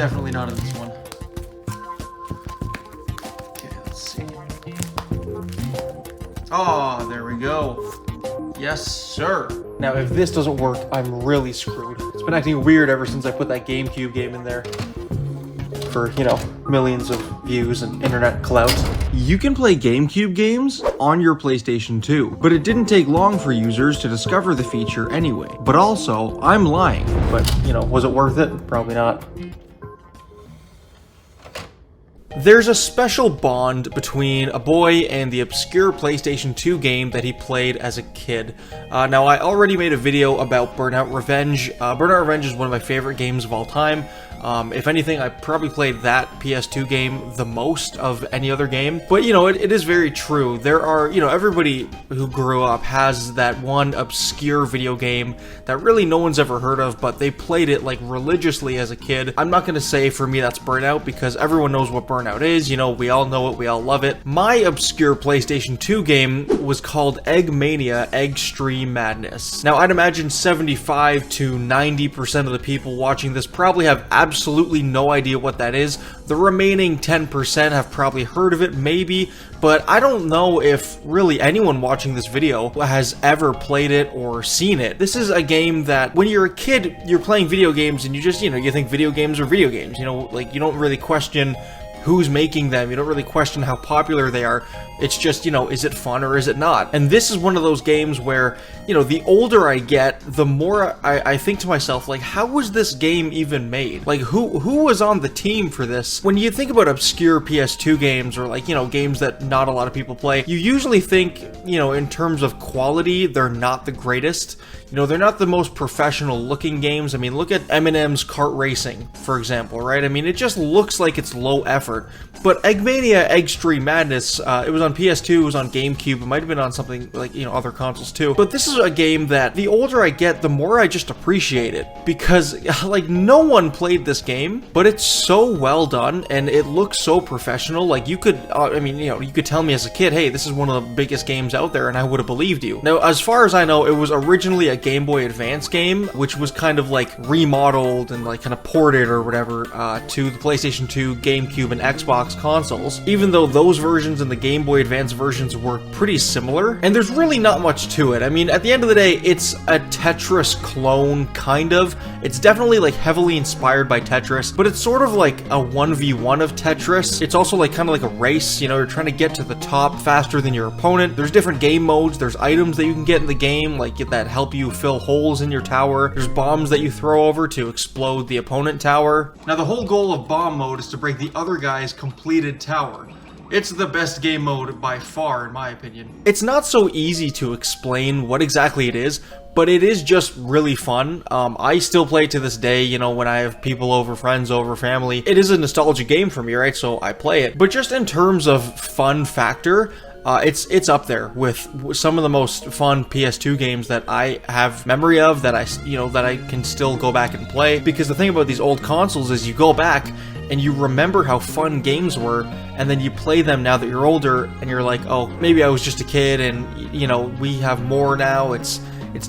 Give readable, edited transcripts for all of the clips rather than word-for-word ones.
definitely not in this one. Okay, let's see. Oh, there we go. Yes, sir. Now, if this doesn't work, I'm really screwed. It's been acting weird ever since I put that GameCube game in there. For, you know, millions of views and internet clout. You can play GameCube games on your PlayStation 2, but it didn't take long for users to discover the feature anyway. But also, I'm lying. But, you know, was it worth it? Probably not. There's a special bond between a boy and the obscure PlayStation 2 game that he played as a kid. Now, I already made a video about Burnout Revenge. Burnout Revenge is one of my favorite games of all time. If anything, I probably played that PS2 game the most of any other game. But, you know, it is very true. There are, you know, everybody who grew up has that one obscure video game that really no one's ever heard of, but they played it, like, religiously as a kid. I'm not going to say for me that's Burnout, because everyone knows what Burnout is. You know, we all know it, we all love it. My obscure PlayStation 2 game was called Egg Mania, Extreme Madness. Now, I'd imagine 75 to 90% of the people watching this probably have absolutely no idea what that is. The remaining 10% have probably heard of it, maybe, but I don't know if really anyone watching this video has ever played it or seen it. This is a game that when you're a kid, you're playing video games and you just, you know, you think video games are video games, you know, like you don't really question who's making them, you don't really question how popular they are. It's just, you know, is it fun or is it not? And this is one of those games where, you know, the older I get, the more I think to myself, like, how was this game even made? Like, who was on the team for this? When you think about obscure PS2 games or, like, you know, games that not a lot of people play, you usually think, you know, in terms of quality, they're not the greatest. You know, they're not the most professional looking games. I mean, look at Eminem's Kart Racing, for example, right? I mean, it just looks like it's low effort. But Egg Mania Extreme Madness, it was on PS2, it was on GameCube, it might have been on something like, you know, other consoles too. But this is a game that the older I get, the more I just appreciate it. Because, like, no one played this game, but it's so well done and it looks so professional. Like, you could, I mean, you know, you could tell me as a kid, hey, this is one of the biggest games out there, and I would have believed you. Now, as far as I know, it was originally a Game Boy Advance game, which was kind of like remodeled and like kind of ported or whatever to the PlayStation 2, GameCube, and Xbox consoles, even though those versions and the Game Boy Advance versions were pretty similar. And there's really not much to it. I mean, at the end of the day, it's a Tetris clone, kind of. It's definitely like heavily inspired by Tetris, but it's sort of like a 1v1 of Tetris. It's also like kind of like a race, you know, you're trying to get to the top faster than your opponent. There's different game modes, there's items that you can get in the game, like that help you fill holes in your tower. There's bombs that you throw over to explode the opponent tower. Now, the whole goal of bomb mode is to break the other guy's completed tower. It's the best game mode by far, in my opinion. It's not so easy to explain what exactly it is, but it is just really fun. I still play it to this day, you know, when I have people over, friends over, family. It is a nostalgia game for me, right? So I play it. But just in terms of fun factor, it's up there with some of the most fun PS2 games that I have memory of, that I can still go back and play. Because the thing about these old consoles is you go back and you remember how fun games were, and then you play them now that you're older, and you're like, oh, maybe I was just a kid, and, you know, we have more now, it's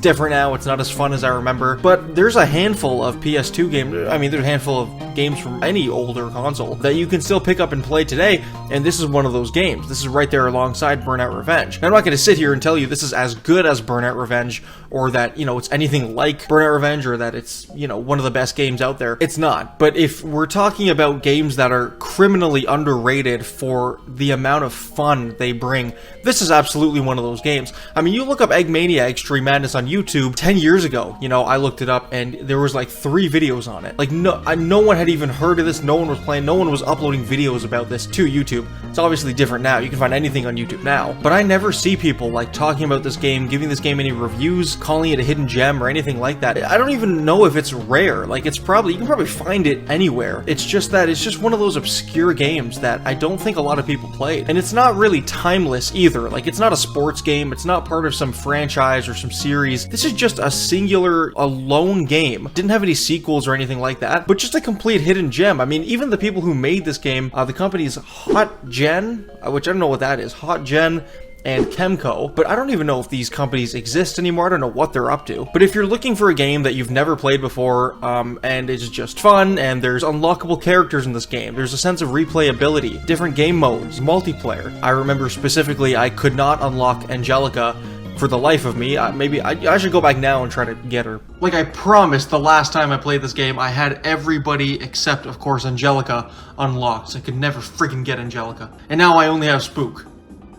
different now, it's not as fun as I remember. But there's a handful of PS2 games, I mean, there's a handful of games from any older console that you can still pick up and play today, and this is one of those games. This is right there alongside Burnout Revenge. Now, I'm not going to sit here and tell you this is as good as Burnout Revenge, or that, you know, it's anything like Burnout Revenge, or that it's, you know, one of the best games out there. It's not. But if we're talking about games that are criminally underrated for the amount of fun they bring, this is absolutely one of those games. I mean, you look up Egg Mania Extreme Madness on YouTube 10 years ago, you know, I looked it up and there was like 3 videos on it. Like, no one had even heard of this, no one was playing, no one was uploading videos about this to YouTube. It's obviously different now, you can find anything on YouTube now, but I never see people like talking about this game, giving this game any reviews, calling it a hidden gem or anything like that. I don't even know if it's rare, like you can probably find it anywhere. It's just that it's just one of those obscure games that I don't think a lot of people played. And it's not really timeless either, like it's not a sports game, it's not part of some franchise or some series. This is just a singular, a lone game. Didn't have any sequels or anything like that, but just a complete hidden gem. I mean, even the people who made this game, the company's Hot Gen, which I don't know what that is, Hot Gen, and Chemco, but I don't even know if these companies exist anymore. I don't know what they're up to. But if you're looking for a game that you've never played before, and it's just fun, and there's unlockable characters in this game, there's a sense of replayability, different game modes, multiplayer. I remember specifically I could not unlock Angelica for the life of me. Maybe I should go back now and try to get her. Like I promised the last time I played this game, I had everybody except, of course, Angelica unlocked. So I could never freaking get Angelica. And now I only have Spook.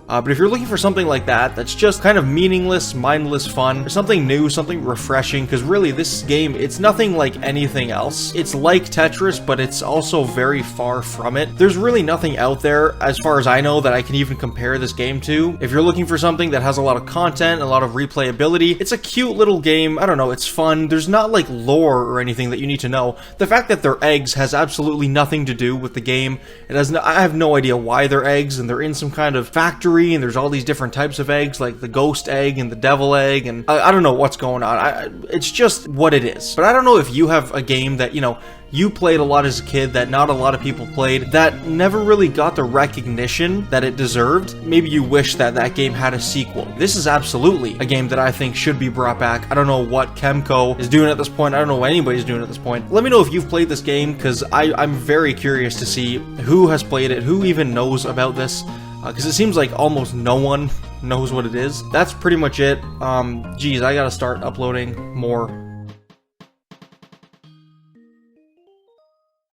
But if you're looking for something like that, that's just kind of meaningless, mindless fun, something new, something refreshing, because really this game, it's nothing like anything else. It's like Tetris, but it's also very far from it. There's really nothing out there, as far as I know, that I can even compare this game to. If you're looking for something that has a lot of content, a lot of replayability, it's a cute little game. I don't know, it's fun. There's not like lore or anything that you need to know. The fact that they're eggs has absolutely nothing to do with the game. I have no idea why they're eggs, and they're in some kind of factory, and there's all these different types of eggs, like the ghost egg and the devil egg, and I don't know what's going on. It's just what it is. But I don't know if you have a game that, you know, you played a lot as a kid that not a lot of people played, that never really got the recognition that it deserved. Maybe you wish that that game had a sequel. This is absolutely a game that I think should be brought back. I don't know what Chemco is doing at this point. I don't know what anybody's doing at this point. Let me know if you've played this game, because I'm very curious to see who has played it, who even knows about this. Because it seems like almost no one knows what it is. That's pretty much it. Geez, I gotta start uploading more